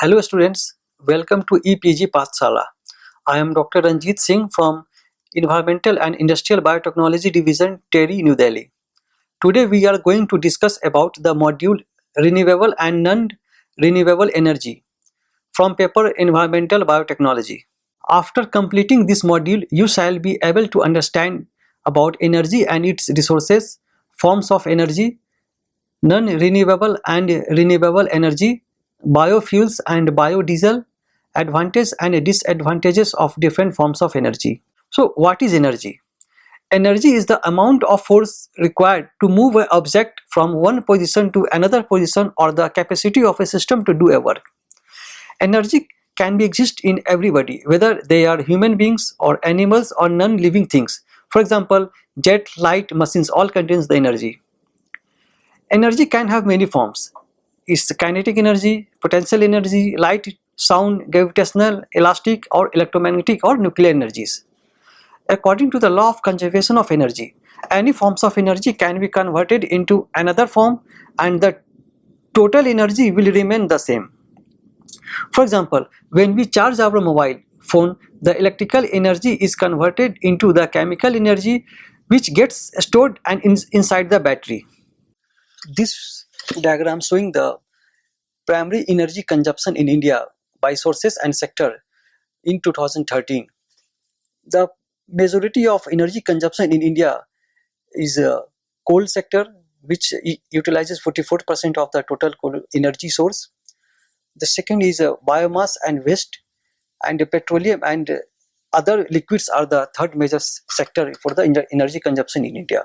Hello students, welcome to EPG Pathshala. I am Dr. Ranjit Singh from Environmental and Industrial Biotechnology Division, TERI, New Delhi. Today we are going to discuss about the module Renewable and Non-Renewable Energy from paper Environmental Biotechnology. After completing this module, you shall be able to understand about energy and its resources, forms of energy, non-renewable and renewable energy, biofuels and biodiesel, advantages and disadvantages of different forms of energy. So what is energy? Energy is the amount of force required to move an object from one position to another position or the capacity of a system to do a work. Energy can be exist in everybody, whether they are human beings or animals or non-living things. For example, jet, light, machines all contains the energy. Energy can have many forms. It's kinetic energy, potential energy, light, sound, gravitational, elastic or electromagnetic or nuclear energies. According to the law of conservation of energy, any forms of energy can be converted into another form and the total energy will remain the same. For example, when we charge our mobile phone, the electrical energy is converted into the chemical energy which gets stored and inside the battery. This diagram showing the primary energy consumption in India by sources and sector in 2013. The majority of energy consumption in India is coal sector, which utilizes 44% of the total coal energy source. The second is biomass and waste, and petroleum and other liquids are the third major sector for the energy consumption in India.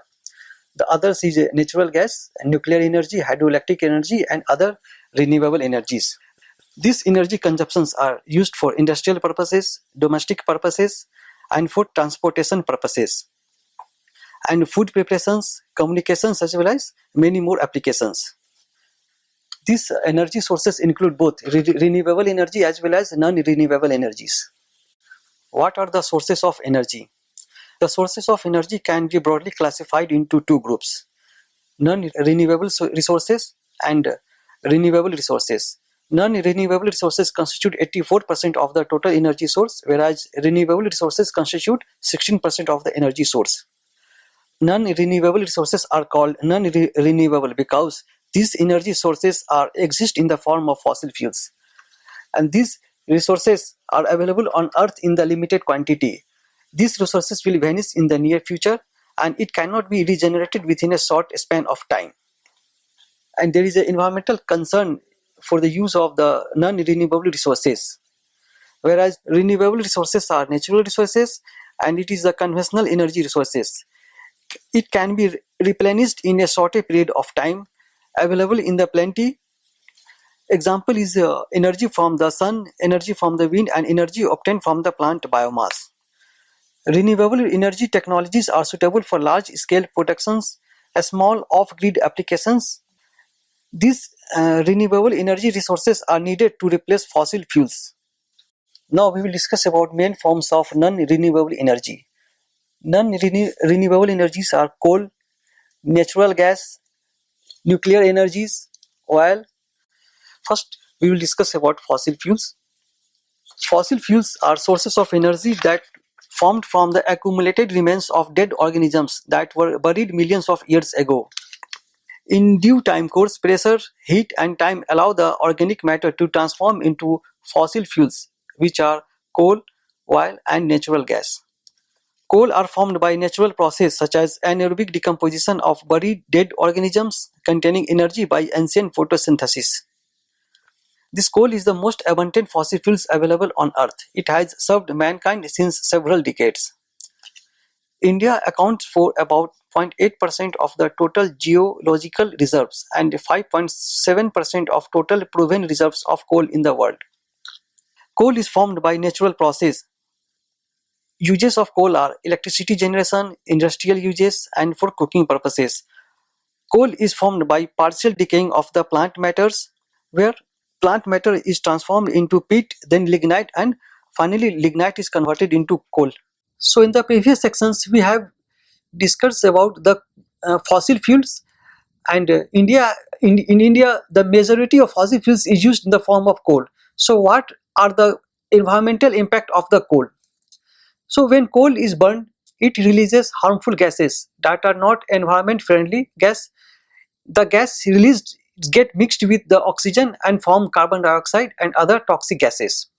The others is natural gas, nuclear energy, hydroelectric energy and other renewable energies. These energy consumptions are used for industrial purposes, domestic purposes and for transportation purposes, and food preparations, communications as well as many more applications. These energy sources include both renewable energy as well as non-renewable energies. What are the sources of energy? The sources of energy can be broadly classified into two groups: non-renewable resources and renewable resources. Non-renewable resources constitute 84% of the total energy source, whereas renewable resources constitute 16% of the energy source. Non-renewable resources are called non-renewable because these energy sources exist in the form of fossil fuels, and these resources are available on Earth in the limited quantity. These resources will vanish in the near future and it cannot be regenerated within a short span of time. And there is an environmental concern for the use of the non-renewable resources, whereas renewable resources are natural resources and it is the conventional energy resources. It can be replenished in a shorter period of time, available in the plenty. Example is energy from the sun, energy from the wind and energy obtained from the plant biomass. Renewable energy technologies are suitable for large-scale productions, small off-grid applications. These renewable energy resources are needed to replace fossil fuels. Now we will discuss about main forms of non-renewable energy. Non-renewable energies are coal, natural gas, nuclear energies, oil. First, we will discuss about fossil fuels. Fossil fuels are sources of energy that formed from the accumulated remains of dead organisms that were buried millions of years ago. In due time course, pressure, heat and time allow the organic matter to transform into fossil fuels, which are coal, oil and natural gas. Coal are formed by natural process such as anaerobic decomposition of buried dead organisms containing energy by ancient photosynthesis. This coal is the most abundant fossil fuels available on Earth. It has served mankind since several decades. India accounts for about 0.8% of the total geological reserves and 5.7% of total proven reserves of coal in the world. Coal is formed by natural process. Uses of coal are electricity generation, industrial uses, and for cooking purposes. Coal is formed by partial decaying of the plant matters, where plant matter is transformed into peat, then lignite, and finally lignite is converted into coal. So in the previous sections we have discussed about the fossil fuels, and in India the majority of fossil fuels is used in the form of coal. So what are the environmental impact of the coal? So when coal is burned, it releases harmful gases that are not environment friendly gas. The gas released get mixed with the oxygen and form carbon dioxide and other toxic gases.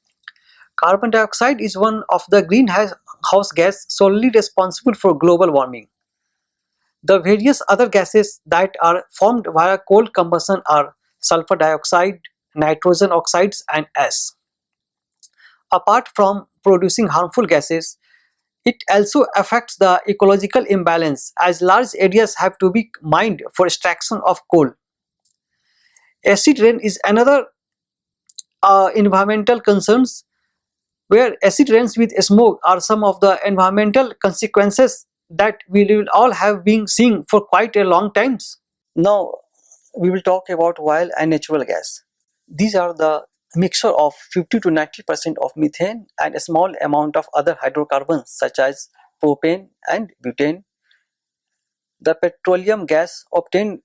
Carbon dioxide is one of the greenhouse gas solely responsible for global warming. The various other gases that are formed via coal combustion are sulfur dioxide, nitrogen oxides and ash. Apart from producing harmful gases, it also affects the ecological imbalance as large areas have to be mined for extraction of coal. Acid rain is another environmental concerns where acid rains with smoke are some of the environmental consequences that we will all have been seeing for quite a long times. Now we will talk about oil and natural gas. These are the mixture of 50 to 90% of methane and a small amount of other hydrocarbons such as propane and butane. The petroleum gas obtained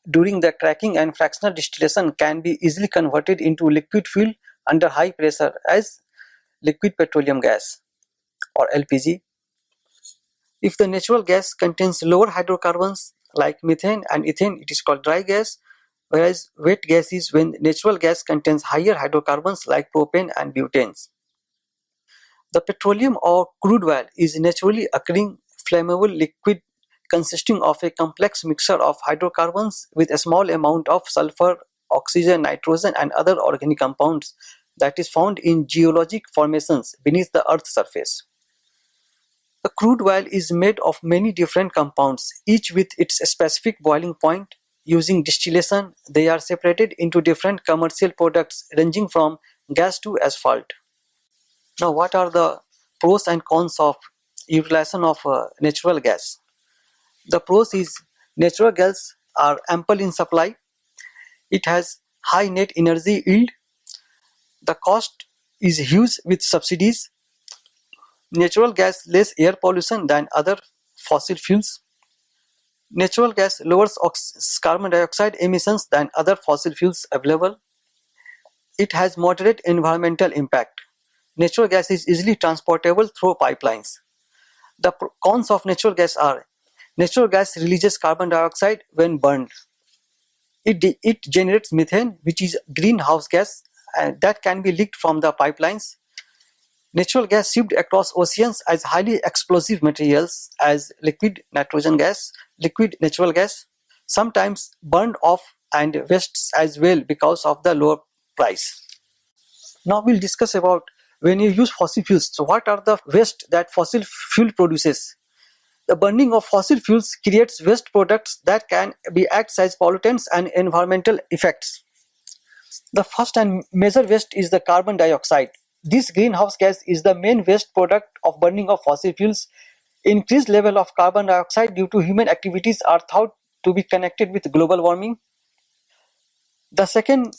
during the cracking and fractional distillation can be easily converted into liquid fuel under high pressure as liquid petroleum gas or LPG. If the natural gas contains lower hydrocarbons like methane and ethane, it is called dry gas, whereas wet gas is when natural gas contains higher hydrocarbons like propane and butanes. The petroleum or crude oil is a naturally occurring flammable liquid consisting of a complex mixture of hydrocarbons with a small amount of sulfur, oxygen, nitrogen and other organic compounds that is found in geologic formations beneath the earth's surface. The crude oil is made of many different compounds, each with its specific boiling point. Using distillation, they are separated into different commercial products ranging from gas to asphalt. Now, what are the pros and cons of utilization of natural gas? The pros is natural gas are ample in supply. It has high net energy yield. The cost is huge with subsidies. Natural gas less air pollution than other fossil fuels. Natural gas lowers carbon dioxide emissions than other fossil fuels available. It has moderate environmental impact. Natural gas is easily transportable through pipelines. The cons of natural gas are natural gas releases carbon dioxide when burned. It generates methane, which is greenhouse gas that can be leaked from the pipelines. Natural gas shipped across oceans as highly explosive materials as liquid nitrogen gas, liquid natural gas, sometimes burned off and wastes as well because of the lower price. Now we'll discuss about when you use fossil fuels. So what are the waste that fossil fuel produces? The burning of fossil fuels creates waste products that can be acts as pollutants and environmental effects. The first and major waste is the carbon dioxide. This greenhouse gas is the main waste product of burning of fossil fuels. Increased level of carbon dioxide due to human activities are thought to be connected with global warming. The second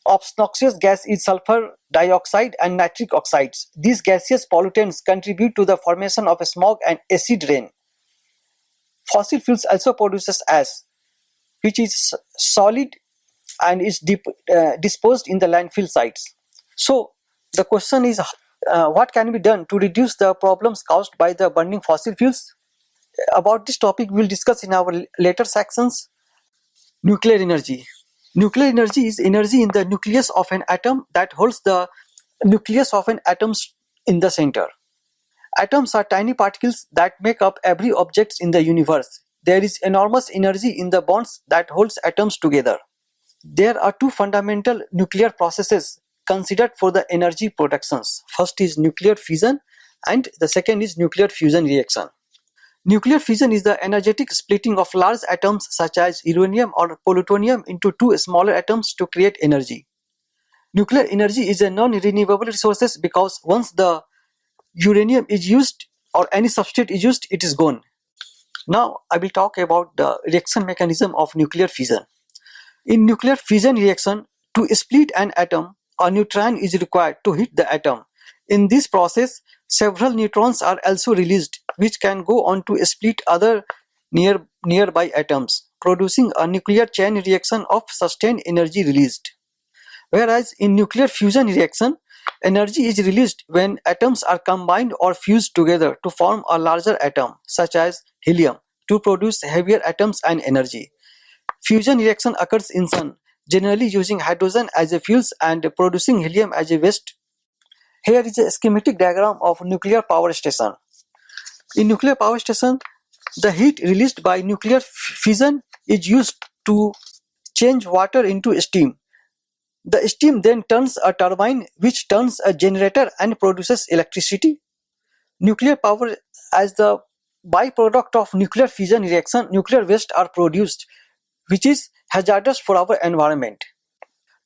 obnoxious gas is sulfur dioxide and nitric oxides. These gaseous pollutants contribute to the formation of smog and acid rain. Fossil fuels also produces ash, which is solid and is disposed in the landfill sites. So the question is, what can be done to reduce the problems caused by the burning fossil fuels? About this topic we will discuss in our later sections. Nuclear energy. Nuclear energy is energy in the nucleus of an atom that holds the nucleus of an atom in the center. Atoms are tiny particles that make up every object in the universe. There is enormous energy in the bonds that holds atoms together. There are two fundamental nuclear processes considered for the energy productions. First is nuclear fission and the second is nuclear fusion reaction. Nuclear fission is the energetic splitting of large atoms such as uranium or plutonium into two smaller atoms to create energy. Nuclear energy is a non-renewable resource because once the uranium is used or any substrate is used, it is gone. Now I will talk about the reaction mechanism of nuclear fission. In nuclear fission reaction, to split an atom, a neutron is required to hit the atom. In this process, several neutrons are also released, which can go on to split other nearby atoms, producing a nuclear chain reaction of sustained energy released. Whereas in nuclear fusion reaction, energy is released when atoms are combined or fused together to form a larger atom, such as helium, to produce heavier atoms and energy. Fusion reaction occurs in Sun, generally using hydrogen as a fuel and producing helium as a waste. Here is a schematic diagram of nuclear power station. In nuclear power station, the heat released by nuclear fission is used to change water into steam. The steam then turns a turbine which turns a generator and produces electricity. Nuclear power, as the byproduct of nuclear fission reaction, nuclear waste are produced, which is hazardous for our environment.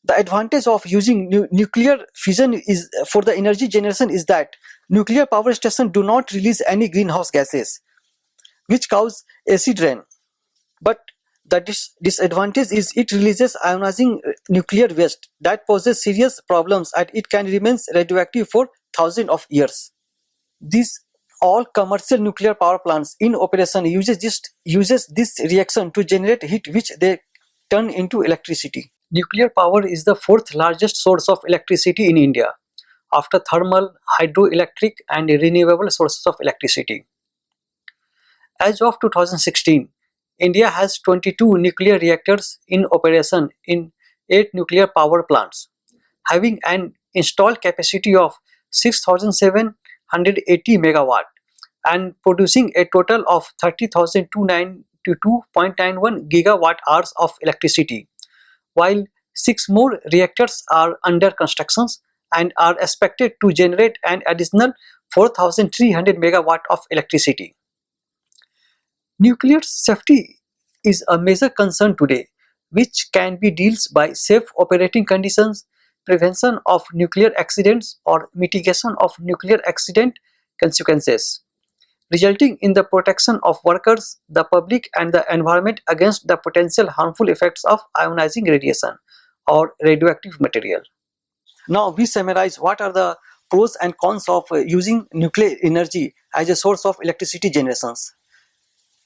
The advantage of using nuclear fission is for the energy generation is that nuclear power stations do not release any greenhouse gases, which cause acid rain. But the disadvantage is it releases ionizing nuclear waste that poses serious problems and it can remain radioactive for thousands of years. These all commercial nuclear power plants in operation uses this reaction to generate heat which they turn into electricity. Nuclear power is the fourth largest source of electricity in India, after thermal, hydroelectric and renewable sources of electricity. As of 2016, India has 22 nuclear reactors in operation in 8 nuclear power plants, having an installed capacity of 6,780 megawatt and producing a total of 30,292.91 gigawatt hours of electricity, while 6 more reactors are under construction and are expected to generate an additional 4,300 megawatt of electricity. Nuclear safety is a major concern today, which can be dealt by safe operating conditions, prevention of nuclear accidents, or mitigation of nuclear accident consequences, resulting in the protection of workers, the public, and the environment against the potential harmful effects of ionizing radiation or radioactive material. Now we summarize what are the pros and cons of using nuclear energy as a source of electricity generations.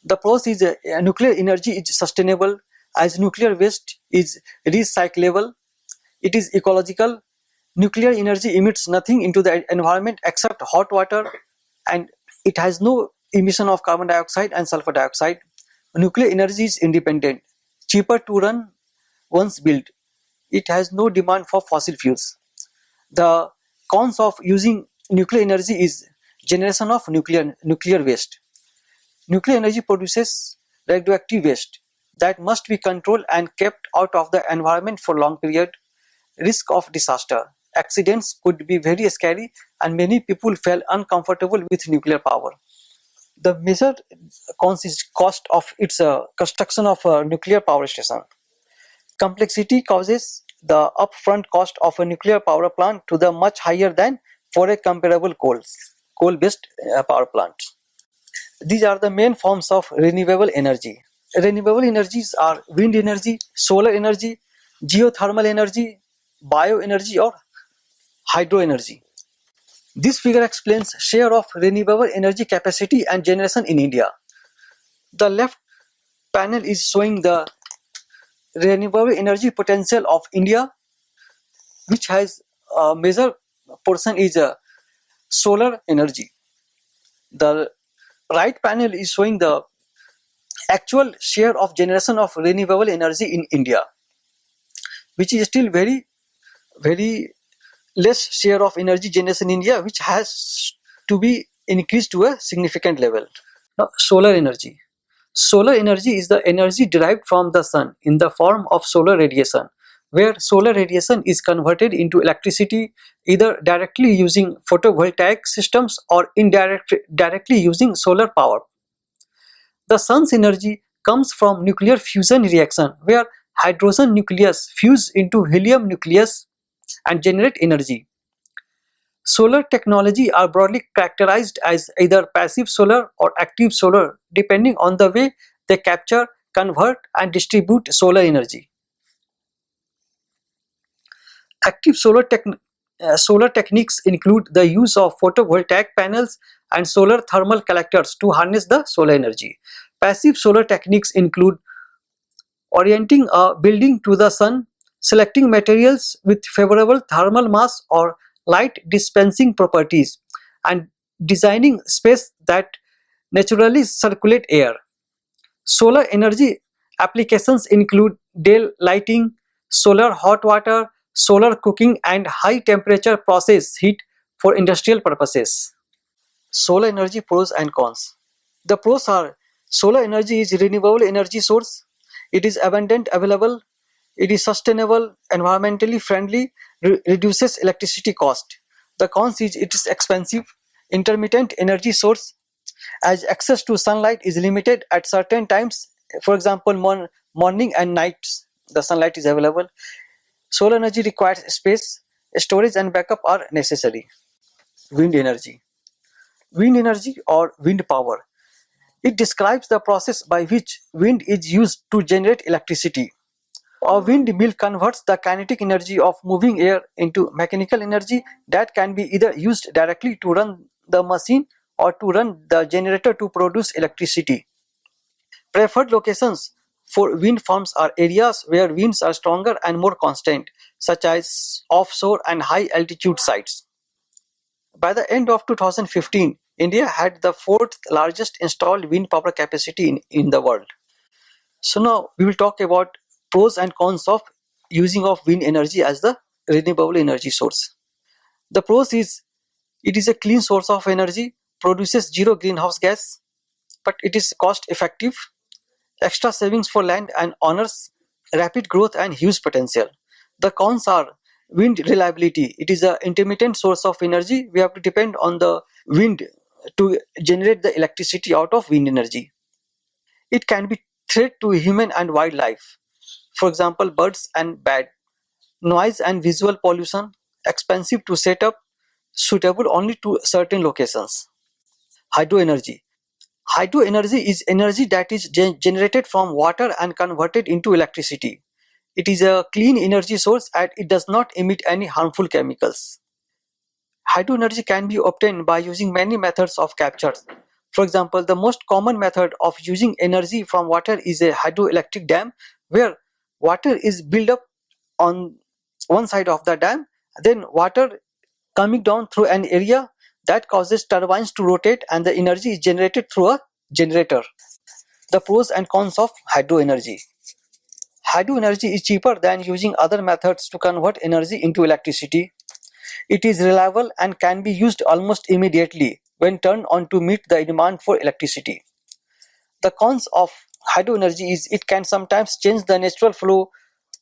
The pros is nuclear energy is sustainable as nuclear waste is recyclable, it is ecological, nuclear energy emits nothing into the environment except hot water and it has no emission of carbon dioxide and sulfur dioxide. Nuclear energy is independent, cheaper to run once built, it has no demand for fossil fuels. The cons of using nuclear energy is generation of nuclear waste. Nuclear energy produces radioactive waste that must be controlled and kept out of the environment for long period. Risk of disaster. Accidents could be very scary and many people feel uncomfortable with nuclear power. The major cons is cost of its construction of a nuclear power station. Complexity causes the upfront cost of a nuclear power plant to the much higher than for a comparable coal-based power plant. These are the main forms of renewable energy. Renewable energies are wind energy, solar energy, geothermal energy, bioenergy or hydro energy. This figure explains share of renewable energy capacity and generation in India. The left panel is showing the renewable energy potential of India, which has a major portion is solar energy. The right panel is showing the actual share of generation of renewable energy in India, which is still very less share of energy generation in India, which has to be increased to a significant level. Now, solar energy. Solar energy is the energy derived from the sun in the form of solar radiation, where solar radiation is converted into electricity either directly using photovoltaic systems or directly using solar power. The sun's energy comes from nuclear fusion reaction, where hydrogen nucleus fuse into helium nucleus and generate energy. Solar technology are broadly characterized as either passive solar or active solar, depending on the way they capture, convert, and distribute solar energy. Active solar techniques include the use of photovoltaic panels and solar thermal collectors to harness the solar energy. Passive solar techniques include orienting a building to the sun selecting materials with favorable thermal mass or light dispensing properties, and designing space that naturally circulate air. Solar energy applications include day lighting, solar hot water, solar cooking, and high temperature process heat for industrial purposes. Solar energy pros and cons. The pros are: solar energy is renewable energy source. It is abundant available. It is sustainable, environmentally friendly, reduces electricity cost. The cons is it is expensive, intermittent energy source, as access to sunlight is limited at certain times. For example, morning and nights the sunlight is available. Solar energy requires space, storage and backup are necessary. Wind energy. Wind energy or wind power. It describes the process by which wind is used to generate electricity. A windmill converts the kinetic energy of moving air into mechanical energy that can be either used directly to run the machine or to run the generator to produce electricity. Preferred locations for wind farms are areas where winds are stronger and more constant, such as offshore and high altitude sites. By the end of 2015, India had the fourth largest installed wind power capacity in the world. So now we will talk about pros and cons of using of wind energy as the renewable energy source. The pros is it is a clean source of energy, produces zero greenhouse gas, but it is cost effective, extra savings for land and honors rapid growth and huge potential. The cons are wind reliability. It is an intermittent source of energy. We have to depend on the wind to generate the electricity out of wind energy. It can be threat to human and wildlife. For example, birds and bats, noise and visual pollution, expensive to set up, suitable only to certain locations. Hydro energy. Hydro energy is energy that is generated from water and converted into electricity. It is a clean energy source and it does not emit any harmful chemicals. Hydro energy can be obtained by using many methods of capture. For example, the most common method of using energy from water is a hydroelectric dam, where water is built up on one side of the dam, then water coming down through an area that causes turbines to rotate and the energy is generated through a generator. The pros and cons of hydro energy. Hydro energy is cheaper than using other methods to convert energy into electricity. It is reliable and can be used almost immediately when turned on to meet the demand for electricity. The cons of hydro energy is it can sometimes change the natural flow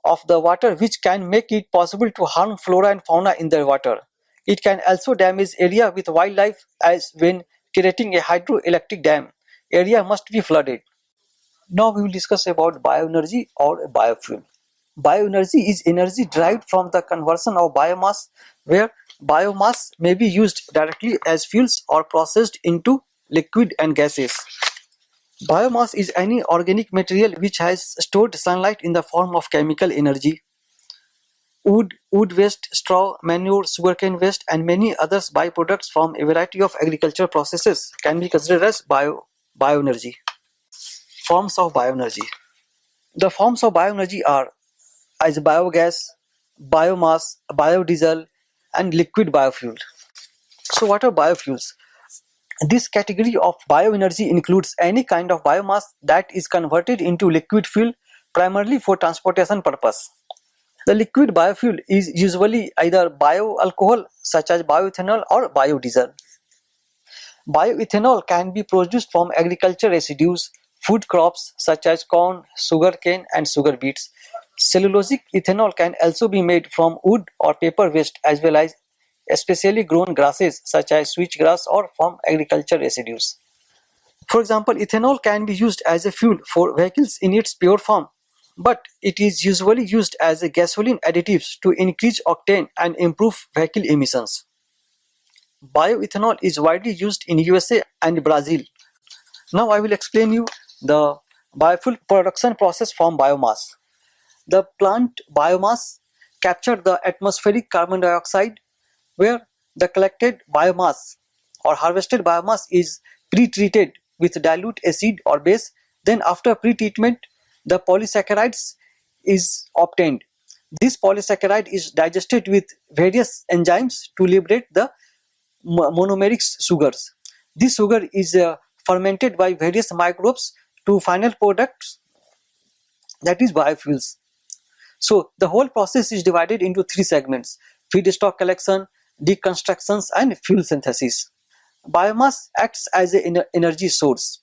of the water, which can make it possible to harm flora and fauna in the water. It can also damage area with wildlife, as when creating a hydroelectric dam, area must be flooded. Now we will discuss about bioenergy or biofuel. Bioenergy is energy derived from the conversion of biomass, where biomass may be used directly as fuels or processed into liquid and gases. Biomass is any organic material which has stored sunlight in the form of chemical energy. Wood waste, straw, manure, sugarcane waste, and many other byproducts from a variety of agricultural processes can be considered as bioenergy. Forms of bioenergy. The forms of bioenergy are as biogas, biomass, biodiesel, and liquid biofuel. So what are biofuels? This category of bioenergy includes any kind of biomass that is converted into liquid fuel primarily for transportation purpose. The liquid biofuel is usually either bioalcohol such as bioethanol or biodiesel. Bioethanol can be produced from agriculture residues, food crops such as corn, sugarcane, and sugar beets. Cellulosic ethanol can also be made from wood or paper waste, as well as especially grown grasses such as switchgrass or from agriculture residues. For example, ethanol can be used as a fuel for vehicles in its pure form, but it is usually used as a gasoline additives to increase octane and improve vehicle emissions. Bioethanol is widely used in USA and Brazil. Now I will explain you the biofuel production process from biomass. The plant biomass captured the atmospheric carbon dioxide, where the collected biomass or harvested biomass is pre-treated with dilute acid or base. Then after pre-treatment, the polysaccharides is obtained. This polysaccharide is digested with various enzymes to liberate the monomeric sugars. This sugar is fermented by various microbes to final products, that is biofuels. So the whole process is divided into three segments: feedstock collection, deconstructions, and fuel synthesis. Biomass acts as an energy source.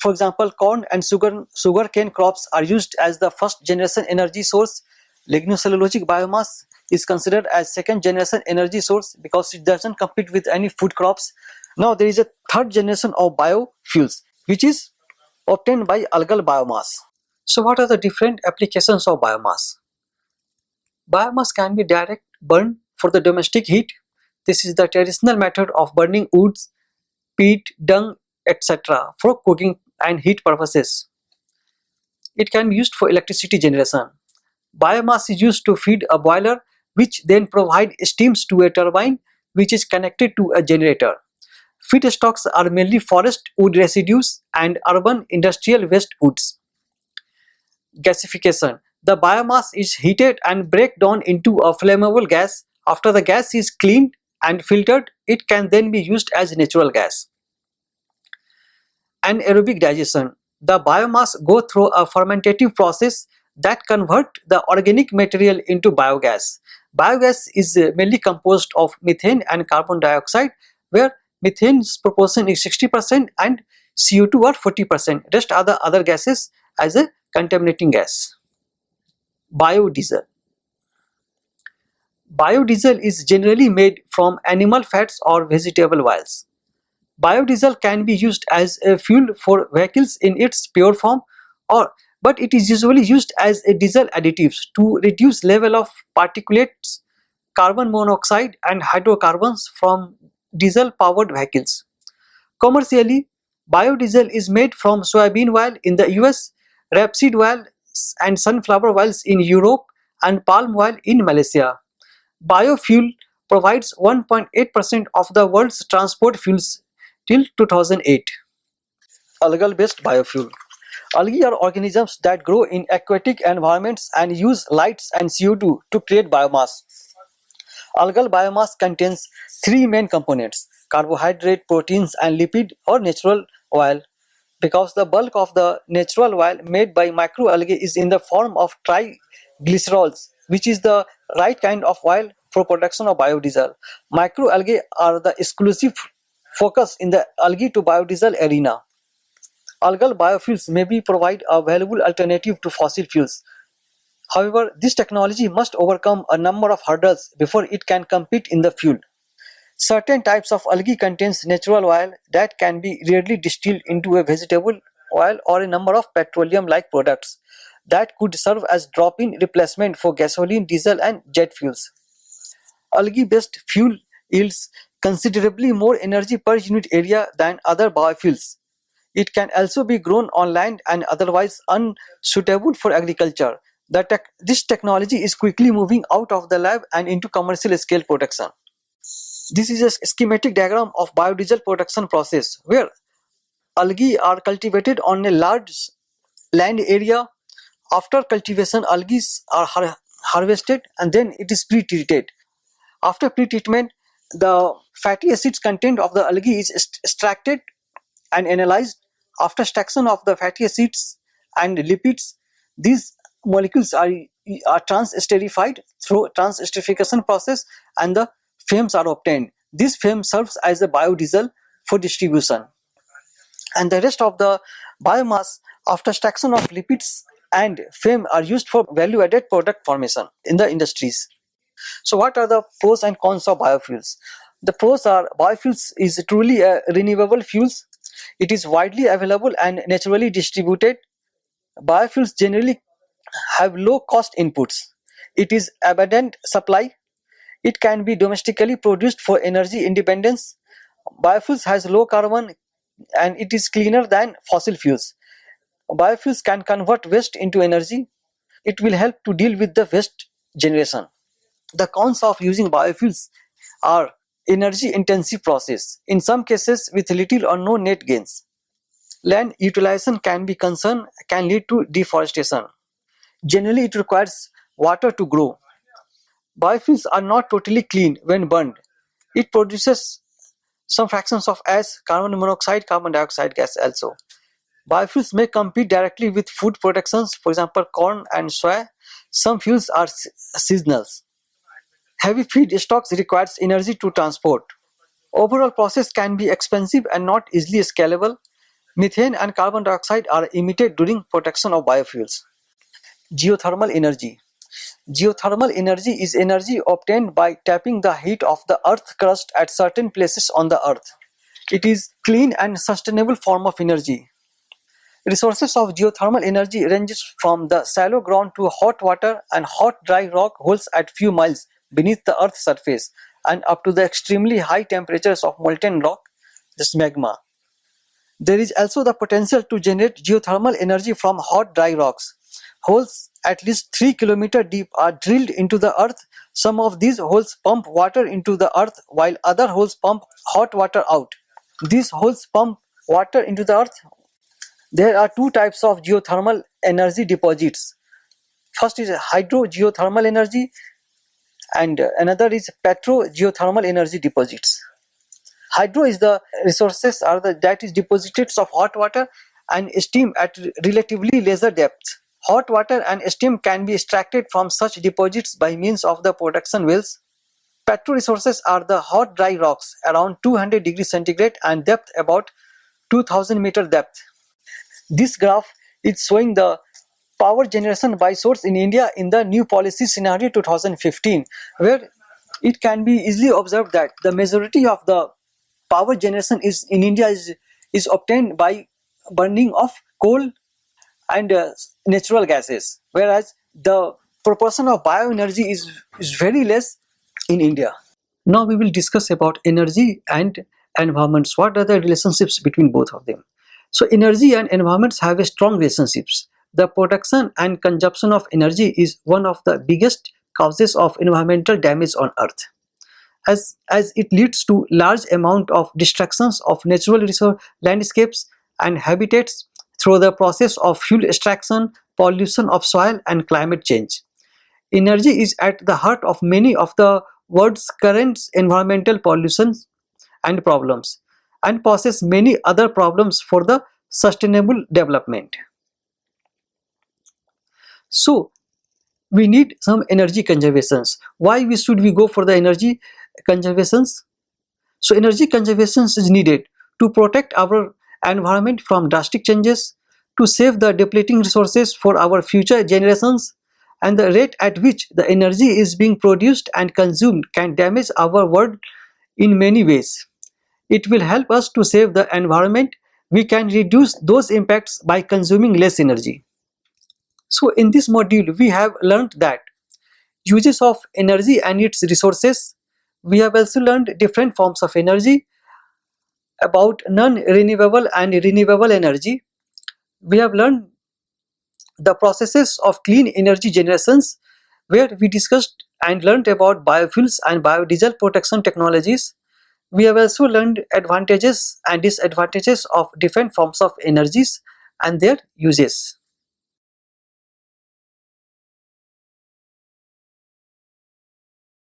For example, corn and sugarcane crops are used as the first generation energy source. Lignocellulosic biomass is considered as second generation energy source because it doesn't compete with any food crops. Now there is a third generation of biofuels which is obtained by algal biomass. So what are the different applications of biomass? Biomass can be direct burned for the domestic heat. This is the traditional method of burning woods, peat, dung, etc. for cooking and heat purposes. It can be used for electricity generation. Biomass is used to feed a boiler which then provide steams to a turbine which is connected to a generator. Feedstocks are mainly forest wood residues and urban industrial waste woods. Gasification. The biomass is heated and break down into a flammable gas. After the gas is cleaned and filtered, it can then be used as natural gas. Anaerobic digestion. The biomass go through a fermentative process that convert the organic material into biogas. Biogas is mainly composed of methane and carbon dioxide, where methane's proportion is 60% and CO2 are 40%. Rest are the other gases as a contaminating gas. Biodiesel. Biodiesel is generally made from animal fats or vegetable oils. Biodiesel can be used as a fuel for vehicles in its pure form, but it is usually used as a diesel additives to reduce level of particulates, carbon monoxide and hydrocarbons from diesel powered vehicles. Commercially, biodiesel is made from soybean oil in the US, rapeseed oil and sunflower oils in Europe, and palm oil in Malaysia. Biofuel provides 1.8% of the world's transport fuels till 2008. Algal-based biofuel. Algae are organisms that grow in aquatic environments and use lights and CO2 to create biomass. Algal biomass contains three main components: carbohydrate, proteins, and lipid or natural oil. Because the bulk of the natural oil made by microalgae is in the form of triglycerols, which is the right kind of oil for production of biodiesel. Microalgae are the exclusive focus in the algae to biodiesel arena. Algal biofuels may be provide a valuable alternative to fossil fuels. However, this technology must overcome a number of hurdles before it can compete in the field. Certain types of algae contains natural oil that can be readily distilled into a vegetable oil or a number of petroleum-like products that could serve as drop-in replacement for gasoline, diesel and jet fuels. Algae-based fuel yields considerably more energy per unit area than other biofuels. It can also be grown on land and otherwise unsuitable for agriculture. This technology is quickly moving out of the lab and into commercial scale production. This is a schematic diagram of biodiesel production process where algae are cultivated on a large land area. After cultivation, algae are harvested and then it is pre-treated. After pre-treatment, the fatty acids content of the algae is extracted and analyzed. After extraction of the fatty acids and lipids, these molecules are trans-esterified through trans-esterification process and the fumes are obtained. This fume serves as a biodiesel for distribution. And the rest of the biomass after extraction of lipids and fume are used for value-added product formation in the industries. So what are the pros and cons of biofuels? The pros are biofuels is truly a renewable fuels. It is widely available and naturally distributed. Biofuels generally have low cost inputs. It is abundant supply. It can be domestically produced for energy independence. Biofuels has low carbon and it is cleaner than fossil fuels. Biofuels can convert waste into energy. It will help to deal with the waste generation. The cons of using biofuels are energy intensive process, in some cases with little or no net gains. Land utilization can be concerned, can lead to deforestation. Generally, it requires water to grow. Biofuels are not totally clean when burned. It produces some fractions of ash, carbon monoxide, carbon dioxide gas also. Biofuels may compete directly with food productions, for example corn and soy. Some fuels are seasonal. Heavy feedstocks requires energy to transport. Overall process can be expensive and not easily scalable. Methane and carbon dioxide are emitted during production of biofuels. Geothermal energy. Geothermal energy is energy obtained by tapping the heat of the earth crust at certain places on the earth. It is clean and sustainable form of energy. Resources of geothermal energy ranges from the shallow ground to hot water and hot dry rock holes at few miles beneath the earth's surface, and up to the extremely high temperatures of molten rock, this magma. There is also the potential to generate geothermal energy from hot dry rocks. Holes at least 3 km deep are drilled into the earth. Some of these holes pump water into the earth while other holes pump hot water out. These holes pump water into the earth. There are two types of geothermal energy deposits. First is hydrogeothermal energy and another is petrogeothermal energy deposits. Hydro is the resources that is deposits of hot water and steam at relatively lesser depth. Hot water and steam can be extracted from such deposits by means of the production wells. Petro resources are the hot dry rocks around 200 degrees centigrade and depth about 2000 meter depth. This graph is showing the power generation by source in India in the new policy scenario 2015, where it can be easily observed that the majority of the power generation in India is obtained by burning of coal and natural gases, whereas the proportion of bioenergy is very less in India. Now we will discuss about energy and environments. What are the relationships between both of them? So energy and environments have a strong relationships. The production and consumption of energy is one of the biggest causes of environmental damage on earth, as it leads to large amount of destructions of natural resource landscapes and habitats through the process of fuel extraction, pollution of soil and climate change. Energy is at the heart of many of the world's current environmental pollutions and problems, and poses many other problems for the sustainable development. So we need some energy conservations. Why should we go for the energy conservations? So energy conservations is needed to protect our environment from drastic changes, to save the depleting resources for our future generations, and the rate at which the energy is being produced and consumed can damage our world in many ways. It will help us to save the environment. We can reduce those impacts by consuming less energy. So in this module we have learned that uses of energy and its resources. We have also learned different forms of energy, about non-renewable and renewable energy. We have learned the processes of clean energy generations, where we discussed and learned about biofuels and biodiesel production technologies. We have also learned advantages and disadvantages of different forms of energies and their uses.